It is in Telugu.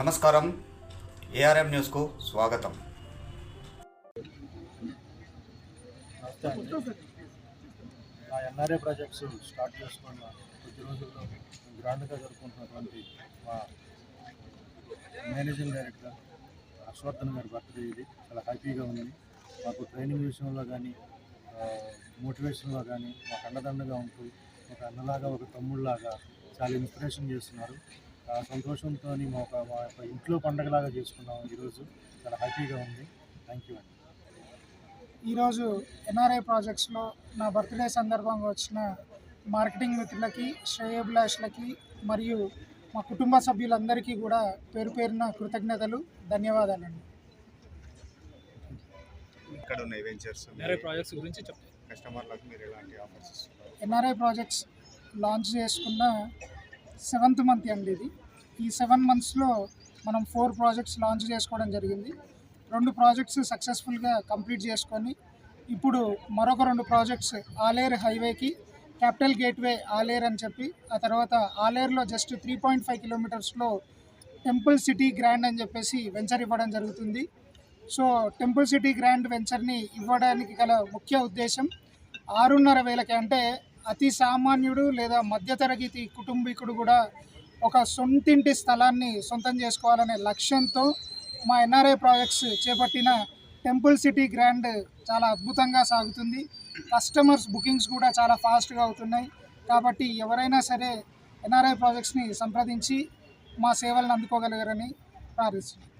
నమస్కారం, ఏఆర్ఎం న్యూస్కు స్వాగతం. మా ఎన్ఆర్ఏ ప్రాజెక్ట్స్ స్టార్ట్ చేసుకున్న కొద్ది రోజుల్లో గ్రాండ్గా జరుపుకుంటున్నటువంటి మా మేనేజింగ్ డైరెక్టర్ హర్షవర్ధన్ గారి బర్త్డే ఇది. చాలా హ్యాపీగా ఉంది. మాకు ట్రైనింగ్ విషయంలో కానీ మోటివేషన్లో కానీ మాకు అండదండగా ఉంటూ ఒక అన్నలాగా ఒక తమ్ముళ్ళలాగా చాలా ఇన్స్పిరేషన్ చేస్తున్నారు. ఆ సంతోషంతో మా యొక్క ఇంట్లో పండగలాగా చేసుకున్నాం ఈరోజు. చాలా హ్యాపీగా ఉంది. థ్యాంక్ యూ అండి. ఈరోజు ఎన్ఆర్ఐ ప్రాజెక్ట్స్లో నా బర్త్డే సందర్భంగా వచ్చిన మార్కెటింగ్ మిత్రులకి, శ్రేయోభిలాషులకి మరియు మా కుటుంబ సభ్యులందరికీ కూడా పేరు పేరున కృతజ్ఞతలు, ధన్యవాదాలండి. ఇక్కడ ఉన్న వెంచర్స్ ఎన్ఆర్ఐ ప్రాజెక్ట్స్ గురించి చెప్పండి. కస్టమర్లకు మీరు ఎలాంటి ఆఫర్స్ ఇస్తున్నారు? ఎన్ఆర్ఐ ప్రాజెక్ట్స్ లాంచ్ చేసుకున్న 7th మంత్ అండి ఇది. ఈ 7 monthsలో మనం 4 ప్రాజెక్ట్స్ లాంచ్ చేసుకోవడం జరిగింది. 2 ప్రాజెక్ట్స్ సక్సెస్ఫుల్గా కంప్లీట్ చేసుకొని ఇప్పుడు మరొక 2 ప్రాజెక్ట్స్ ఆలేరు హైవేకి క్యాపిటల్ గేట్వే ఆలేరు అని చెప్పి, ఆ తర్వాత ఆలేరులో just 3.5 kilometers temple city grand అని చెప్పేసి వెంచర్ ఇవ్వడం జరుగుతుంది. సో టెంపుల్ సిటీ గ్రాండ్ వెంచర్ని ఇవ్వడానికి గల ముఖ్య ఉద్దేశం 6,500 అంటే అతి సామాన్యుడు లేదా మధ్యతరగతి కుటుంబీకుడు కూడా ఒక సొంతింటి స్థలాన్ని సొంతం చేసుకోవాలనే లక్ష్యంతో మా ఎన్ఆర్ఐ ప్రాజెక్ట్స్ చేపట్టిన టెంపుల్ సిటీ గ్రాండ్ చాలా అద్భుతంగా సాగుతుంది. కస్టమర్స్ బుకింగ్స్ కూడా చాలా ఫాస్ట్గా అవుతున్నాయి. కాబట్టి ఎవరైనా సరే ఎన్ఆర్ఐ ప్రాజెక్ట్స్ని సంప్రదించి మా సేవలను అందుకోగలగరని ప్రార్థిస్తున్నాను.